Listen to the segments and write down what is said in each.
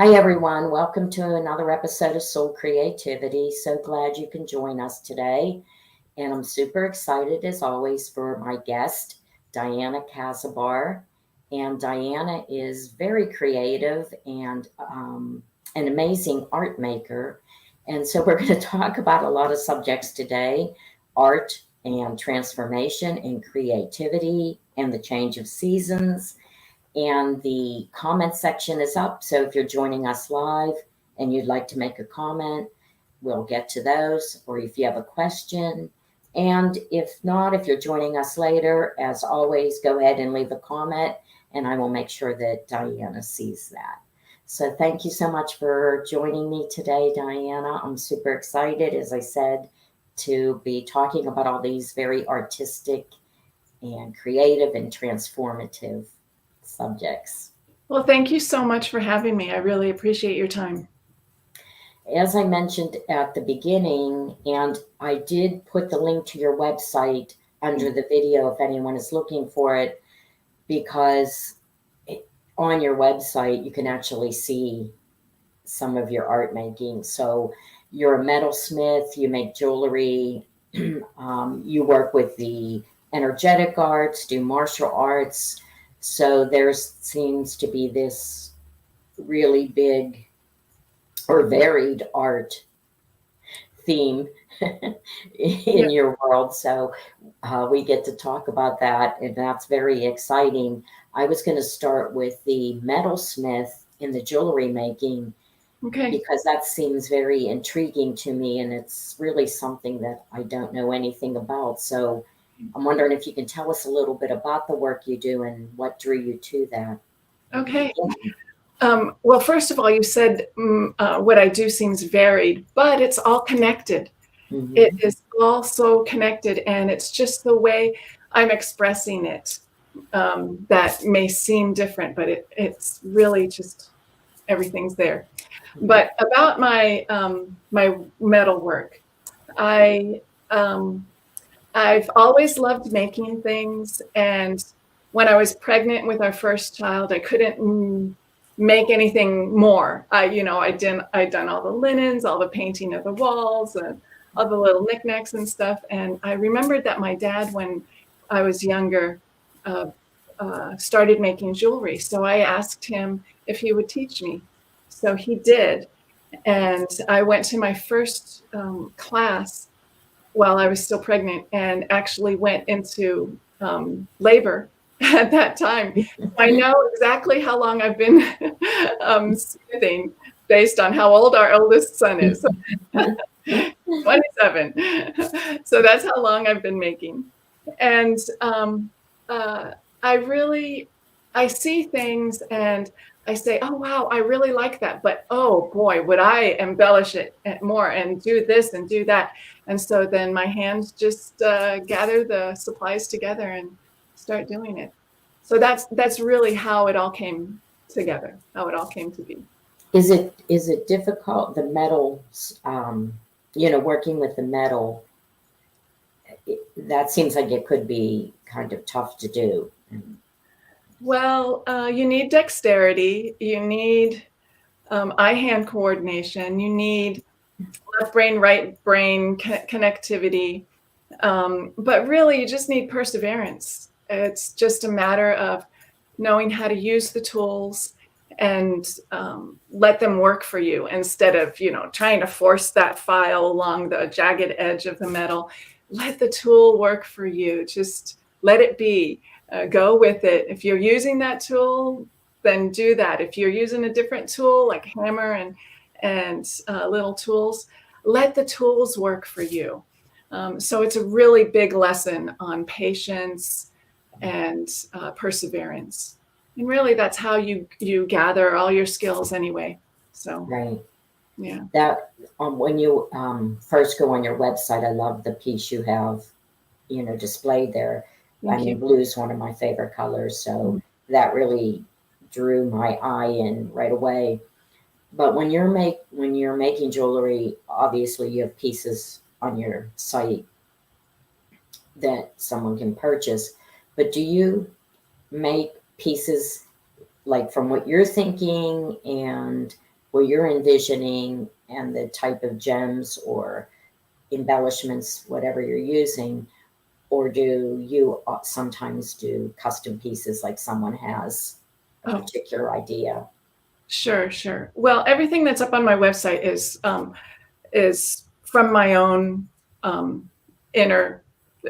Hi, everyone. Welcome to another episode of Soul Creativity. So glad you can join us today. And I'm super excited, as always, for my guest, Diana Casabar. And Diana is very creative and an amazing art maker. And so we're going to talk about a lot of subjects today: art and transformation and creativity and the change of seasons, and the comment section is up. So if you're joining us live and you'd like to make a comment, we'll get to those. Or if you have a question. And if not, if you're joining us later, as always, go ahead and leave a comment and I will make sure that Diana sees that. So thank you so much for joining me today, Diana. I'm super excited, as I said, to be talking about all these very artistic and creative and transformative subjects. Well, thank you so much for having me. I really appreciate your time. As I mentioned at the beginning, and I did put the link to your website under the video if anyone is looking for it, because on your website you can actually see some of your art making. So you're a metalsmith, you make jewelry, you work with the energetic arts, do martial arts. So there seems to be this really big or varied art theme in your world. So we get to talk about that, and that's very exciting. I was going to start with the metalsmith in the jewelry making, because that seems very intriguing to me, and it's really something that I don't know anything about. So I'm wondering if you can tell us a little bit about the work you do and what drew you to that. Okay. Well, first of all, you said what I do seems varied, but it's all connected. Mm-hmm. It is all so connected, and it's just the way I'm expressing it that may seem different, but it's really just everything's there. Mm-hmm. But about my my metal work, I've always loved making things, and when I was pregnant with our first child, I couldn't make anything more. I'd done all the linens, all the painting of the walls, and all the little knickknacks and stuff. And I remembered that my dad, when I was younger, started making jewelry. So I asked him if he would teach me. So he did. And I went to my first class while I was still pregnant, and actually went into labor at that time. I know exactly how long I've been smithing based on how old our oldest son is. 27. So that's how long I've been making. And I see things and I say, oh, wow, I really like that. But, oh, boy, would I embellish it more and do this and do that. And so then my hands just gather the supplies together and start doing it. So that's really how it all came together, how it all came to be. Is it difficult, the metal, working with the metal? That seems like it could be kind of tough to do. Well, you need dexterity, you need eye-hand coordination, you need left brain, right brain connectivity, but really you just need perseverance. It's just a matter of knowing how to use the tools and let them work for you, instead of trying to force that file along the jagged edge of the metal. Let the tool work for you. Just let it be. Go with it. If you're using that tool, then do that. If you're using a different tool like hammer and little tools, let the tools work for you. So it's a really big lesson on patience and perseverance. And really, that's how you gather all your skills anyway. So right. Yeah. That when you first go on your website, I love the piece you have, displayed there. Blue is one of my favorite colors, so that really drew my eye in right away. But when you're making jewelry, obviously you have pieces on your site that someone can purchase. But do you make pieces like from what you're thinking and what you're envisioning and the type of gems or embellishments, whatever you're using, or do you sometimes do custom pieces like someone has a Oh, particular idea? sure, sure. Well, everything that's up on my website is from my own inner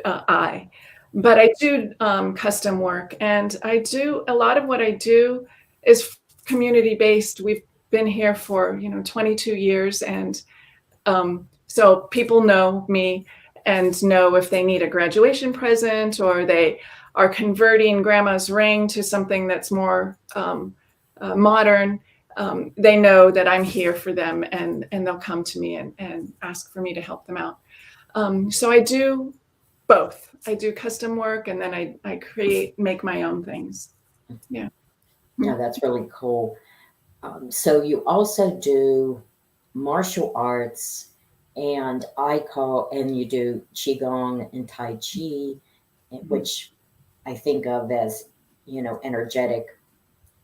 eye. But I do custom work, and I do a lot of what I do is community based. We've been here for 22 years, and so people know me and know if they need a graduation present or they are converting grandma's ring to something that's more modern. They know that I'm here for them, and they'll come to me and ask for me to help them out. So I do both. I do custom work, and then I make my own things. Yeah. Yeah, that's really cool. So you also do martial arts, and you do qigong and tai chi, which I think of as energetic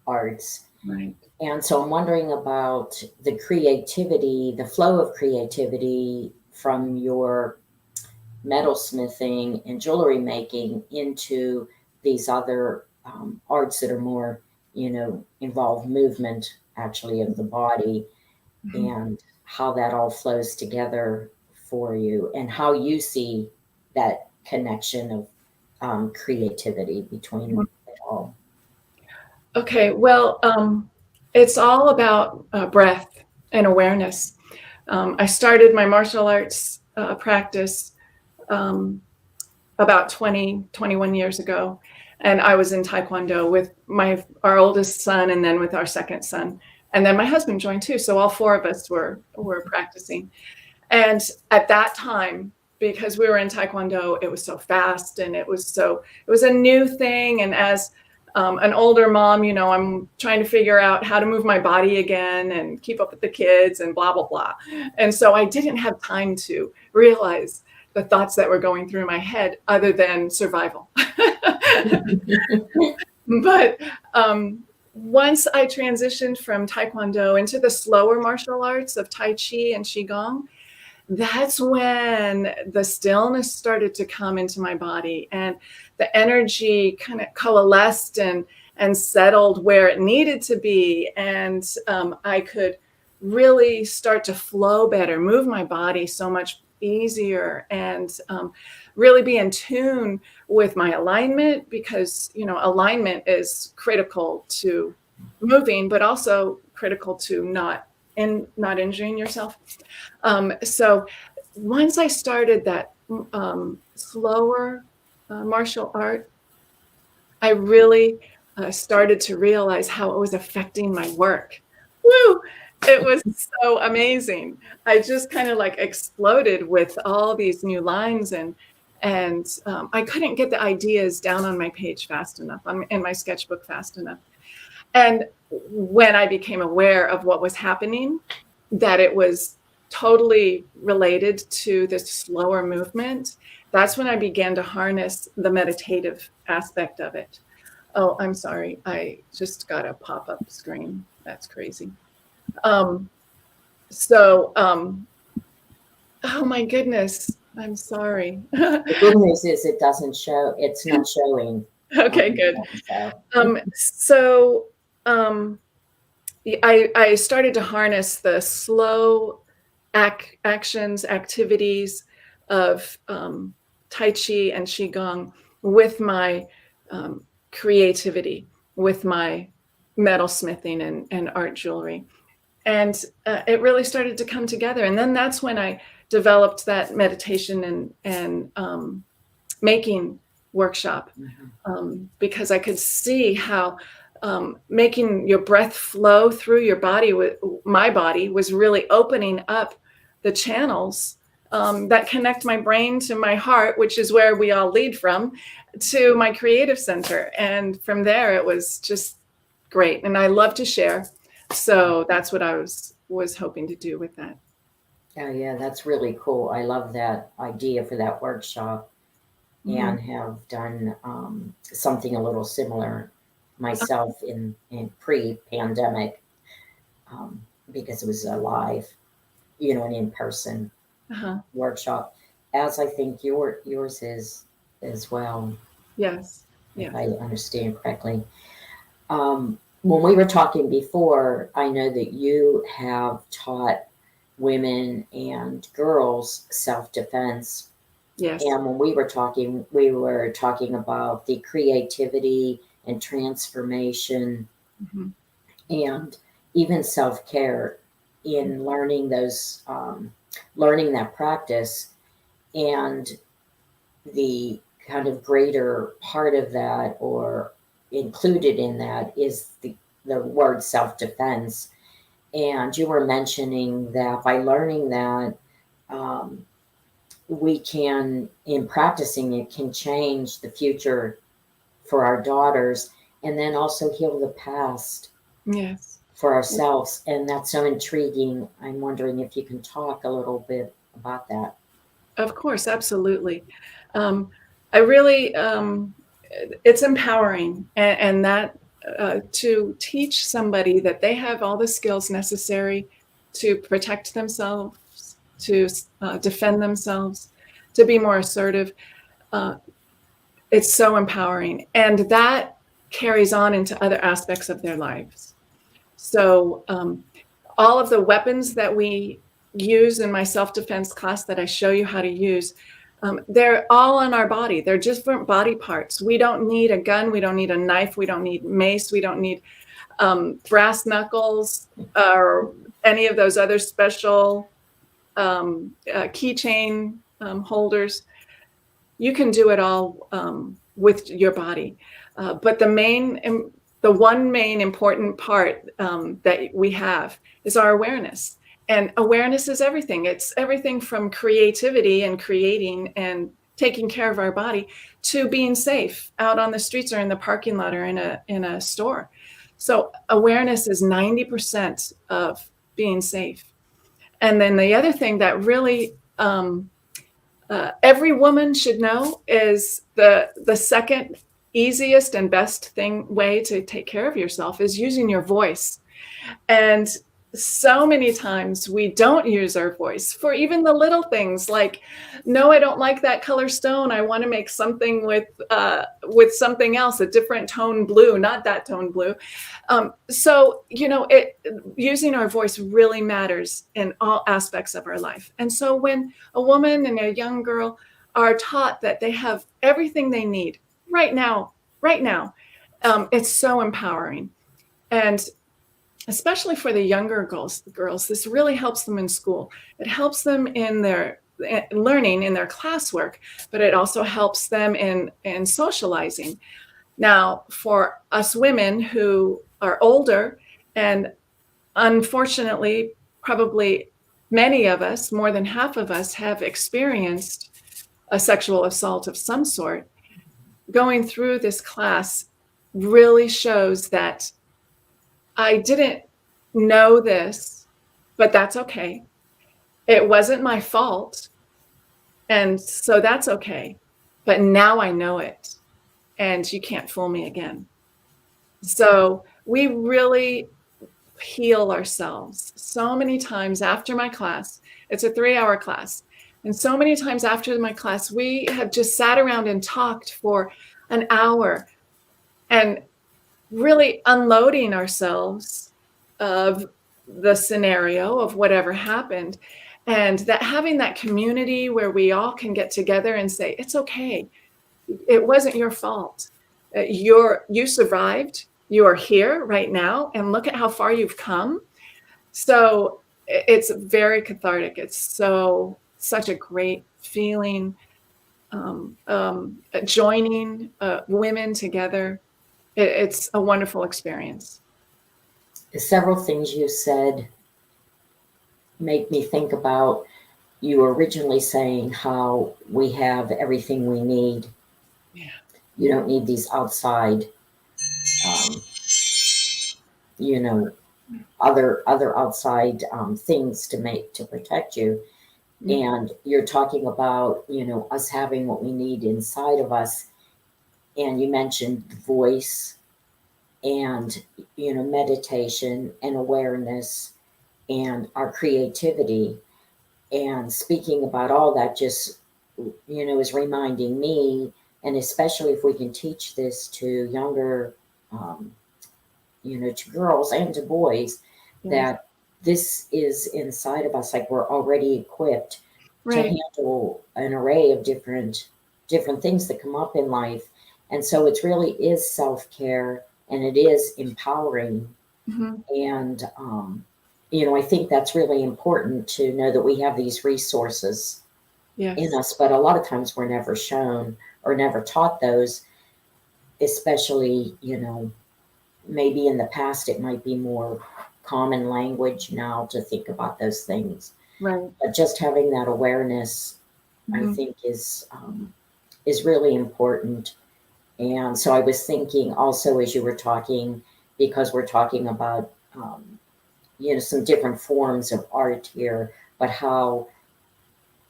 arts. Right. And so I'm wondering about the creativity, the flow of creativity from your metalsmithing and jewelry making into these other arts that are more, involve movement actually of the body, Mhm. and how that all flows together for you and how you see that connection of creativity between it all. Okay, well, it's all about breath and awareness. I started my martial arts practice um, about 21 years ago, and I was in Taekwondo with our oldest son, and then with our second son, and then my husband joined too. So all four of us were practicing. And at that time, because we were in Taekwondo, it was so fast, and it was a new thing. And as an older mom, I'm trying to figure out how to move my body again and keep up with the kids and blah, blah, blah. And so I didn't have time to realize the thoughts that were going through my head other than survival. But once I transitioned from Taekwondo into the slower martial arts of Tai Chi and Qigong, that's when the stillness started to come into my body, and the energy kind of coalesced and settled where it needed to be. And I could really start to flow better, move my body so much easier, and really be in tune with my alignment, because alignment is critical to moving, but also critical to not injuring yourself. So once I started that slower martial art, I really started to realize how it was affecting my work. Woo! It was so amazing. I just kind of like exploded with all these new lines, and I couldn't get the ideas down on my page fast enough, in my sketchbook fast enough. And when I became aware of what was happening, that it was totally related to this slower movement, that's when I began to harness the meditative aspect of it. Oh, I'm sorry. I just got a pop-up screen. That's crazy. Um, oh my goodness. I'm sorry. The good news is it doesn't show, it's not showing. Okay, good. So. So I started to harness the slow actions, activities of Tai Chi and Qigong with my creativity, with my metalsmithing and art jewelry. And it really started to come together. And then that's when I developed that meditation and making workshop, because I could see how making your breath flow through your body, my body, was really opening up the channels that connect my brain to my heart, which is where we all lead from, to my creative center. And from there, it was just great. And I love to share. So that's what I was hoping to do with that. Oh yeah, that's really cool. I love that idea for that workshop, and have done something a little similar myself in pre-pandemic. because it was a live, an in-person Uh-huh. workshop, as I think yours is as well, Yes. if Yes. I understand correctly. When we were talking before, I know that you have taught women and girls self-defense. Yes. And when we were talking about the creativity and transformation Mhm. and even self-care in learning that practice, and the kind of greater part of that, or included in that, is the word self-defense. And you were mentioning that by learning that, um, we can, in practicing it, can change the future for our daughters, and then also heal the past Yes. for ourselves. And that's so intriguing. I'm wondering if you can talk a little bit about that. Of course, absolutely. I really, it's empowering, and that to teach somebody that they have all the skills necessary to protect themselves, to defend themselves, to be more assertive. Uh, it's so empowering, and that carries on into other aspects of their lives. So, all of the weapons that we use in my self-defense class that I show you how to use, they're all on our body. They're different body parts. We don't need a gun. We don't need a knife. We don't need mace. We don't need brass knuckles or any of those other special keychain holders. You can do it all with your body. But the one main important part that we have is our awareness. And awareness is everything. It's everything from creativity and creating and taking care of our body to being safe out on the streets or in the parking lot or in a store. So awareness is 90% of being safe. And then the other thing that really every woman should know is the second easiest and best way to take care of yourself is using your voice. And so many times we don't use our voice for even the little things like, no, I don't like that color stone. I want to make something with something else, a different tone blue, not that tone blue. So, using our voice really matters in all aspects of our life. And so when a woman and a young girl are taught that they have everything they need right now, it's so empowering. And especially for the younger girls, this really helps them in school. It helps them in their learning, in their classwork, but it also helps them in socializing. Now, for us women who are older, and unfortunately, probably many of us, more than half of us, have experienced a sexual assault of some sort, going through this class really shows that I didn't know this, but that's okay. It wasn't my fault. And so that's okay. But now I know it, and you can't fool me again. So we really heal ourselves so many times after my class. It's a 3-hour class. And so many times after my class, we have just sat around and talked for an hour and really unloading ourselves of the scenario of whatever happened. And that having that community where we all can get together and say, it's okay. It wasn't your fault. You survived. You are here right now, and look at how far you've come. So it's very cathartic. It's such a great feeling. Joining women together, it's a wonderful experience. Several things you said make me think about you originally saying how we have everything we need. Yeah. You don't need these outside, um, you know, other outside things to protect you. Mm-hmm. And you're talking about, us having what we need inside of us. And you mentioned the voice and, meditation and awareness and our creativity. And speaking about all that just, is reminding me, and especially if we can teach this to younger, um, to girls and to boys, Yes. that this is inside of us, like we're already equipped to Right. handle an array of different things that come up in life. And so it really is self-care, and it is empowering. Hmm. And I think that's really important to know that we have these resources in Yes. us, but a lot of times we're never shown or never taught those, especially, maybe in the past it might be more common language now to think about those things. Right. But just having that awareness, I Hmm. think, is really important. And so I was thinking also as you were talking, because we're talking about some different forms of art here, but how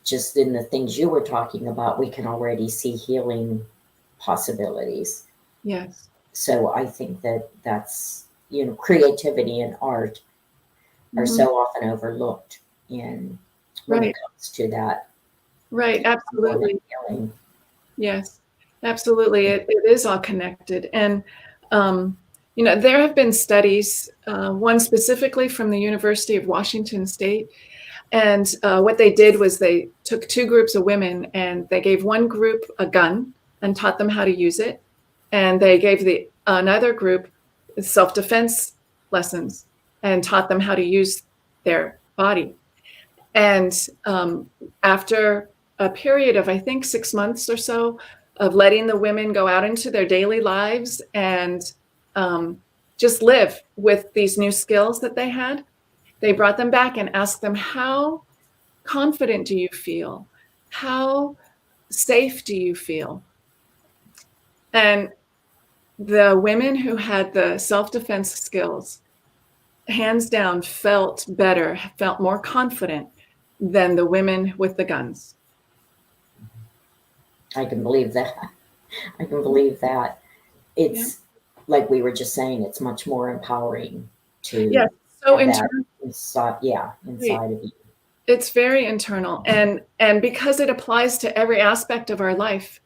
just in the things you were talking about, we can already see healing possibilities. Yes. So I think that that's, creativity and art are Hmm. so often overlooked in when it Right. comes to that Right. form of Absolutely. healing. Yes, absolutely. It is all connected. And, um, there have been studies, one specifically from the University of Washington State. And what they did was they took two groups of women and they gave one group a gun and taught them how to use it. And they gave another group self-defense lessons and taught them how to use their body. And after a period of, I think, 6 months or so of letting the women go out into their daily lives and just live with these new skills that they had, they brought them back and asked them, how confident do you feel? How safe do you feel? And the women who had the self-defense skills, hands down, felt better, felt more confident than the women with the guns. I can believe that. I can believe that. Yeah. It's like we were just saying, it's much more empowering Yes. to So have that internal. inside, yeah, inside of you. It's very internal, and because it applies to every aspect of our lives.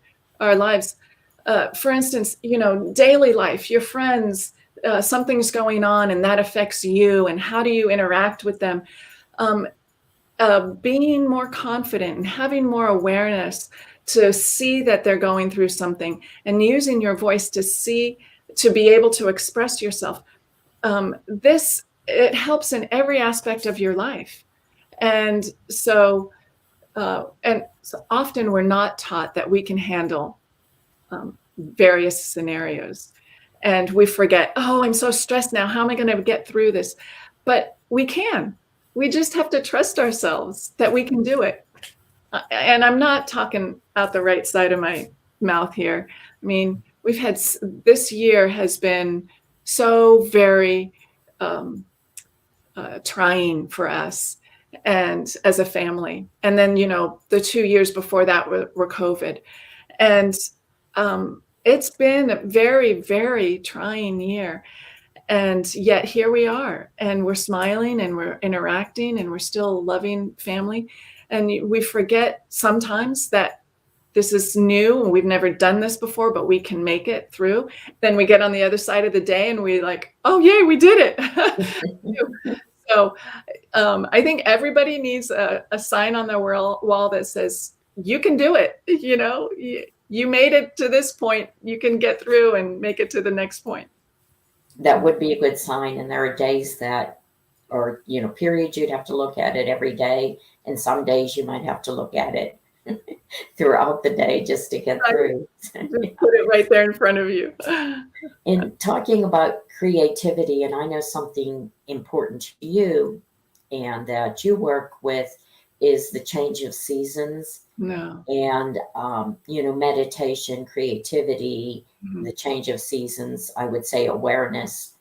For instance, daily life, your friends, something's going on, and that affects you, and how do you interact with them? Um, Being more confident and having more awareness to see that they're going through something, and using your voice to be able to express yourself. This it helps in every aspect of your life. And so often we're not taught that we can handle various scenarios. And we forget, oh, I'm so stressed now. How am I going to get through this? But we can. We just have to trust ourselves that we can do it. And I'm not talking out the right side of my mouth here. I mean, this year has been so very trying for us and as a family. And then, the 2 years before that were COVID. And it's been a very, very trying year. And yet here we are, and we're smiling and we're interacting and we're still loving family. And we forget sometimes that this is new and we've never done this before, but we can make it through. Then we get on the other side of the day and we like, oh, yay, we did it. So I think everybody needs a sign on their wall that says, you can do it. You made it to this point. You can get through and make it to the next point. That would be a good sign. And there are days that, or, periods you'd have to look at it every day. And some days you might have to look at it throughout the day just to get through. Just put it right there in front of you. In talking about creativity, and I know something important to you and that you work with is the change of seasons No. and, meditation, creativity, Mhm. the change of seasons, I would say awareness,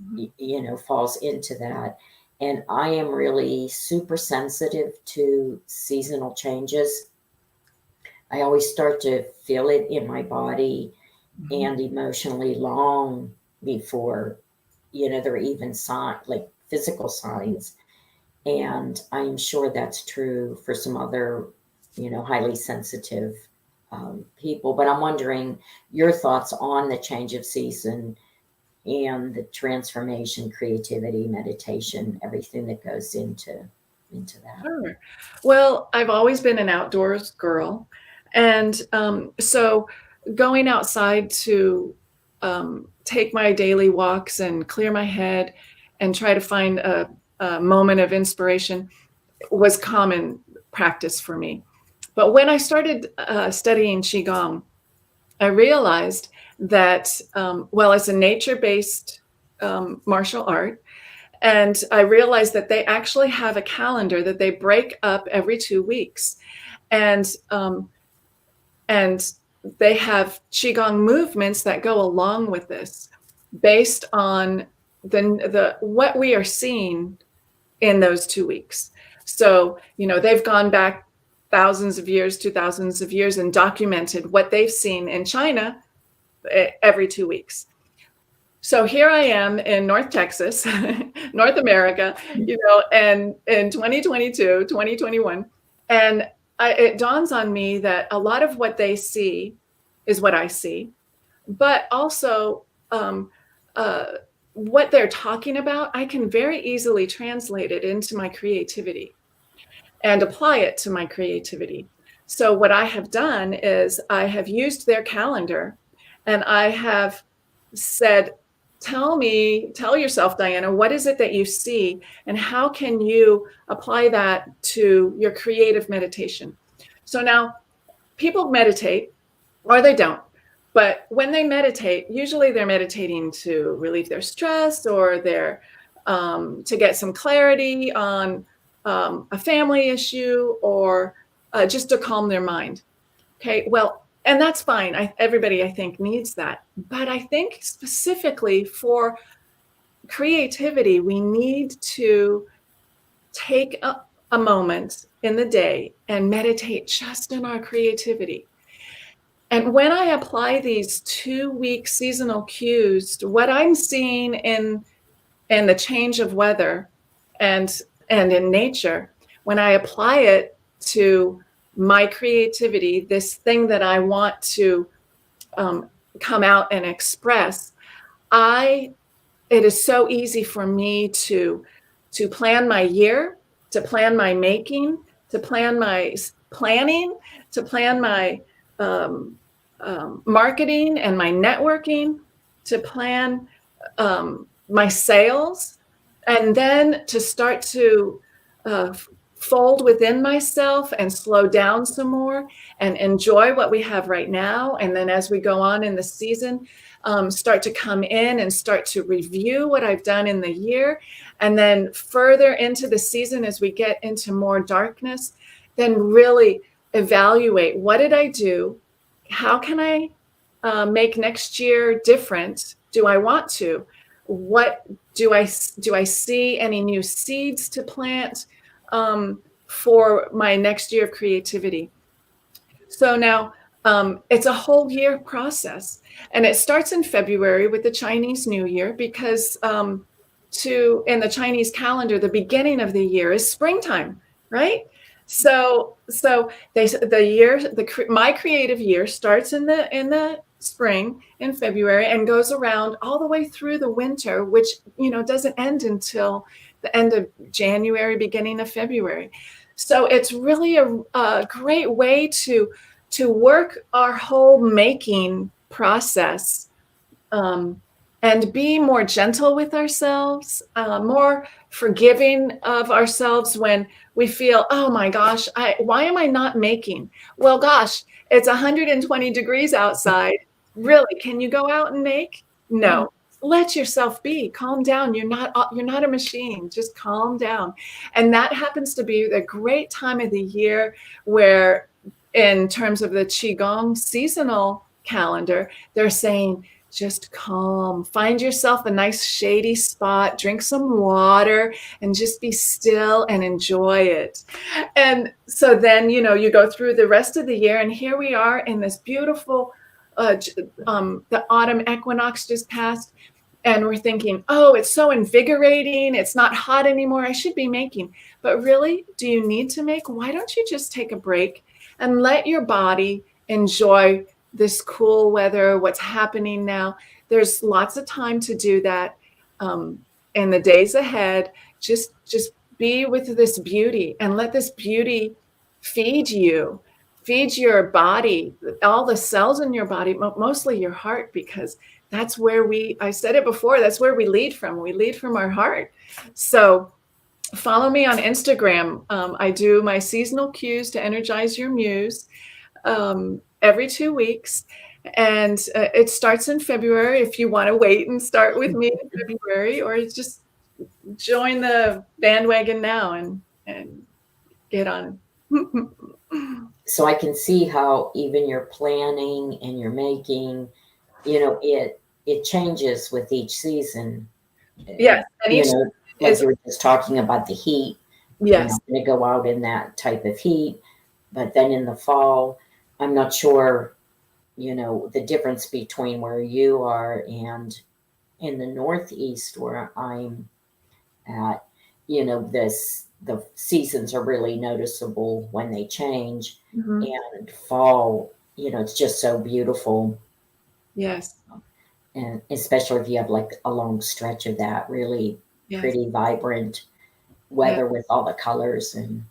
Mhm. falls into that. And I am really super sensitive to seasonal changes. I always start to feel it in my body Mhm. and emotionally long before, there are even sign like physical signs. And I'm sure that's true for some other, highly sensitive people. But I'm wondering your thoughts on the change of season and the transformation, creativity, meditation, everything that goes into that. Sure. Well, I've always been an outdoors girl. And so going outside to take my daily walks and clear my head and try to find a moment of inspiration was common practice for me. But when I started studying Qigong, I realized that, well, it's a nature-based martial art. And I realized that they actually have a calendar that they break up every 2 weeks. And and they have Qigong movements that go along with this based on the what we are seeing in those 2 weeks. So, they've gone back thousands of years to thousands of years and documented what they've seen in China every 2 weeks. So here I am in North Texas, North America, and in 2022, 2021, and it dawns on me that a lot of what they see is what I see, but also what they're talking about, I can very easily translate it into my creativity and apply it to my creativity. So what I have done is I have used their calendar and I have said, tell yourself, Diana, what is it that you see and how can you apply that to your creative meditation? So now people meditate or they don't, but when they meditate, usually they're meditating to relieve their stress or to get some clarity on a family issue or just to calm their mind. Okay, well, and that's fine. Everybody, I think, needs that. But I think specifically for creativity, we need to take a moment in the day and meditate just in our creativity. And when I apply these 2-week seasonal cues to what I'm seeing in the change of weather and in nature, when I apply it to my creativity, this thing that I want to come out and express, it is so easy for me to plan my year, to plan my making, to plan my planning, to plan my marketing and my networking, to plan my sales, and then to start to fold within myself and slow down some more and enjoy what we have right now. And then as we go on in the season, start to come in and start to review what I've done in the year. And then further into the season, as we get into more darkness, then really evaluate, what did I do? How can I make next year different? Do I want to? What do I see any new seeds to plant for my next year of creativity? So now it's a whole year process, and it starts in February with the Chinese New Year, because in the Chinese calendar, the beginning of the year is springtime, right? So my creative year starts in the spring in February and goes around all the way through the winter, which doesn't end until the end of January, beginning of February. So it's really a great way to work our whole making process and be more gentle with ourselves, more forgiving of ourselves when we feel, oh my gosh, why am I not making? Well, gosh, it's 120 degrees outside. Really, can you go out and make? No. Let yourself be. Calm down. You're not a machine. Just calm down. And that happens to be a great time of the year where, in terms of the Qigong seasonal calendar, they're saying, just calm. Find yourself a nice shady spot, drink some water, and just be still and enjoy it. And so then, you go through the rest of the year, and here we are in this beautiful, the autumn equinox just passed. and we're thinking, oh, it's so invigorating, it's not hot anymore, I should be making. But really, do you need to make? Why don't you just take a break and let your body enjoy this cool weather, what's happening now? There's lots of time to do that. In the days ahead, just be with this beauty and let this beauty feed you, feed your body, all the cells in your body, mostly your heart, because that's where I said it before, that's where we lead from. We lead from our heart. So follow me on Instagram. I do my seasonal cues to energize your muse every 2 weeks. And it starts in February if you want to wait and start with me in February, or just join the bandwagon now and get on. So I can see how even your planning and your making, it changes with each season. Yes, and You each know, like you were just talking about the heat. You're yes, not going to go out in that type of heat. But then in the fall, I'm not sure, the difference between where you are and in the Northeast where I'm at, the seasons are really noticeable when they change. mhm, And fall, it's just so beautiful. yes, And especially if you have like a long stretch of that really yes, pretty vibrant yes, weather with all the colors, and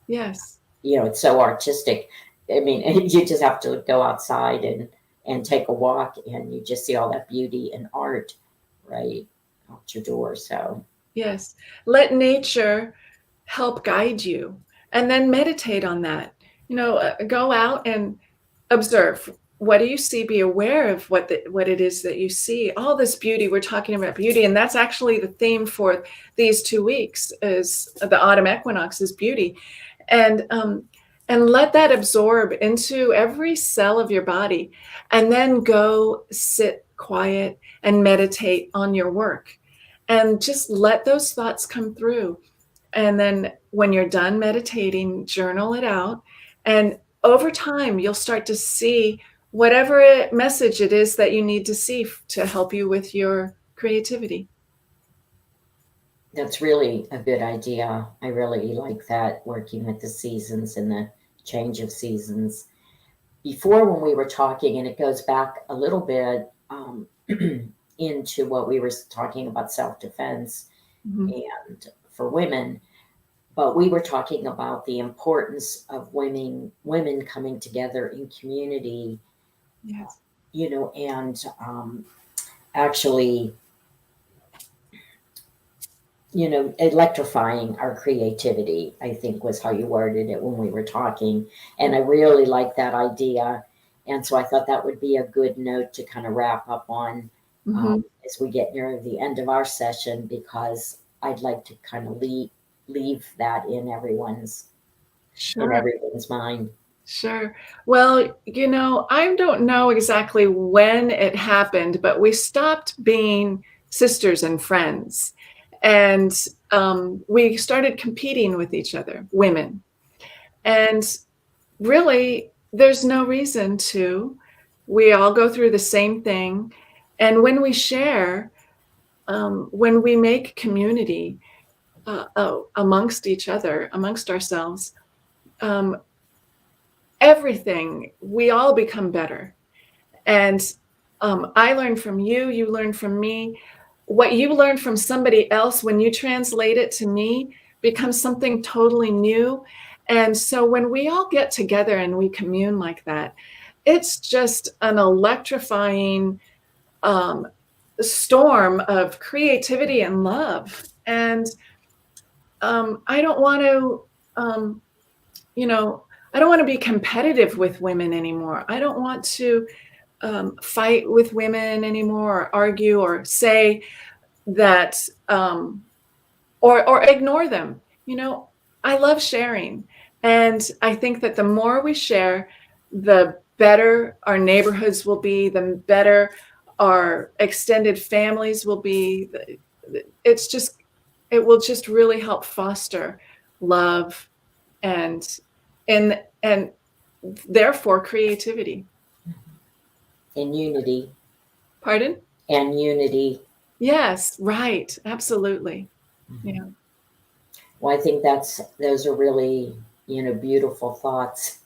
yes, it's so artistic. I mean, you just have to go outside and take a walk, and you just see all that beauty and art right out your door. So yes. Let nature help guide you, and then meditate on that. Go out and observe. What do you see? Be aware of what it is that you see. All this beauty. We're talking about beauty, and that's actually the theme for these 2 weeks. Is the autumn equinox is beauty, and let that absorb into every cell of your body, and then go sit quiet and meditate on your work, and just let those thoughts come through. And then when you're done meditating, journal it out. And over time, you'll start to see whatever message it is that you need to see to help you with your creativity. that's really a good idea. I really like that, working with the seasons and the change of seasons. Before, when we were talking, and it goes back a little bit, into what we were talking about, self-defense Mhm. and for women, but we were talking about the importance of women coming together in community, Yes. and actually, electrifying our creativity, I think was how you worded it when we were talking. And I really like that idea. And so I thought that would be a good note to kind of wrap up on, Mhm. as we get near the end of our session, because I'd like to kind of leave that in Sure. everyone's mind. Sure. Well, I don't know exactly when it happened, but we stopped being sisters and friends. And we started competing with each other, women. And really, there's no reason to. We all go through the same thing. And when we share, when we make community amongst each other, amongst ourselves, um, everything, we all become better. And I learn from you, you learn from me. What you learn from somebody else, when you translate it to me, becomes something totally new. And so when we all get together and we commune like that, it's just an electrifying um, storm of creativity and love. And I don't want to, um, you know, I don't want to be competitive with women anymore. I don't want to fight with women anymore, or argue, or say that, or ignore them. I love sharing, and I think that the more we share, the better our neighborhoods will be, the better our extended families will be. It's just, it will just really help foster love and and therefore creativity. And unity. Pardon? And unity. Yes, right. Absolutely. Yeah. Well, I think those are really, beautiful thoughts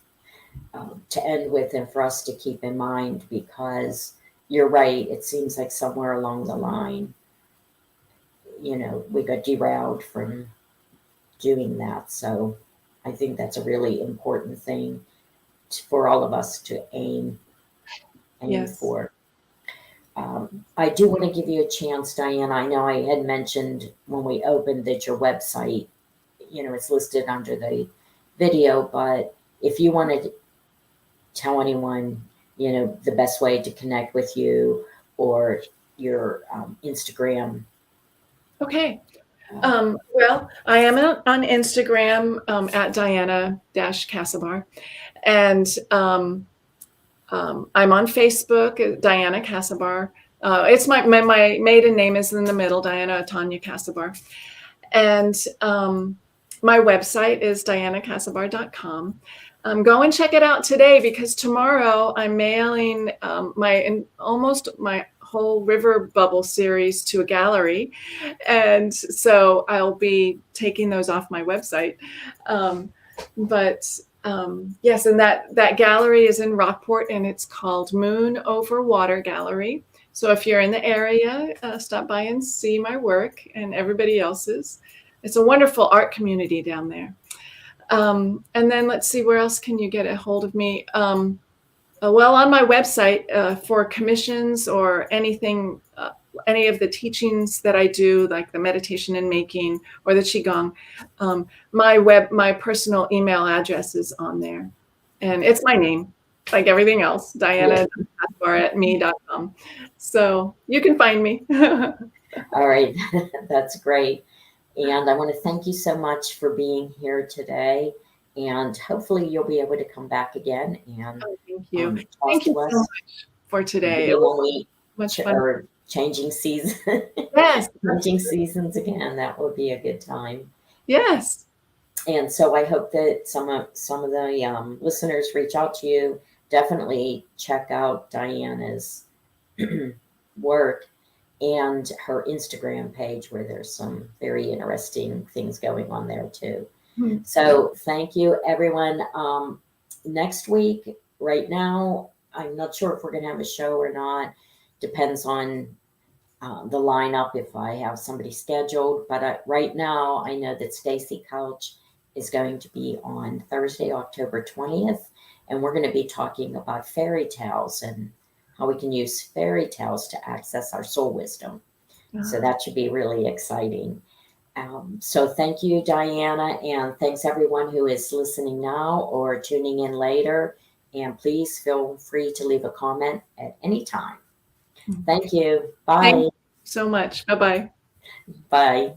to end with and for us to keep in mind, because you're right. It seems like somewhere along the line, we got derailed from doing that. So I think that's a really important thing for all of us to aim Yes. for. I do want to give you a chance, Diane. I know I had mentioned when we opened that your website, it's listed under the video, but if you want to tell anyone, the best way to connect with you, or your Instagram. Okay. Uh, Well, I am on Instagram at Diana-Casabar. And I'm on Facebook, Diana Casabar. It's my maiden name is in the middle, Diana Tanya Casabar. And my website is dianacasabar.com. Go and check it out today, because tomorrow I'm mailing almost my whole River Bubble series to a gallery. And so I'll be taking those off my website. But yes, and that gallery is in Rockport, and it's called Moon Over Water Gallery. So if you're in the area, stop by and see my work and everybody else's. It's a wonderful art community down there. And then let's see, where else can you get a hold of me? Well, on my website, for commissions or anything, any of the teachings that I do, like the meditation and making or the Qigong, my personal email address is on there. And it's my name, like everything else, diana.casabar@me.com. So you can find me. all right, that's great. And I want to thank you so much for being here today. And hopefully you'll be able to come back again and Oh, thank you. talk Thank you to so us. much for today. Maybe It when was we much fun. are changing season, Yes. changing seasons again, that would be a good time. Yes. And so I hope that some of the listeners reach out to you. Definitely check out Diana's work and her Instagram page, where there's some very interesting things going on there too. Hmm. So thank you, everyone. Next week, right now, I'm not sure if we're going to have a show or not. Depends on the lineup, if I have somebody scheduled. But right now, I know that Stacy Couch is going to be on Thursday, October 20th, and we're going to be talking about fairy tales and how we can use fairy tales to access our soul wisdom. So that should be really exciting. So thank you, Diana, and thanks everyone who is listening now or tuning in later. And please feel free to leave a comment at any time. Thank you. Thank Bye. you so much. Bye-bye. Bye.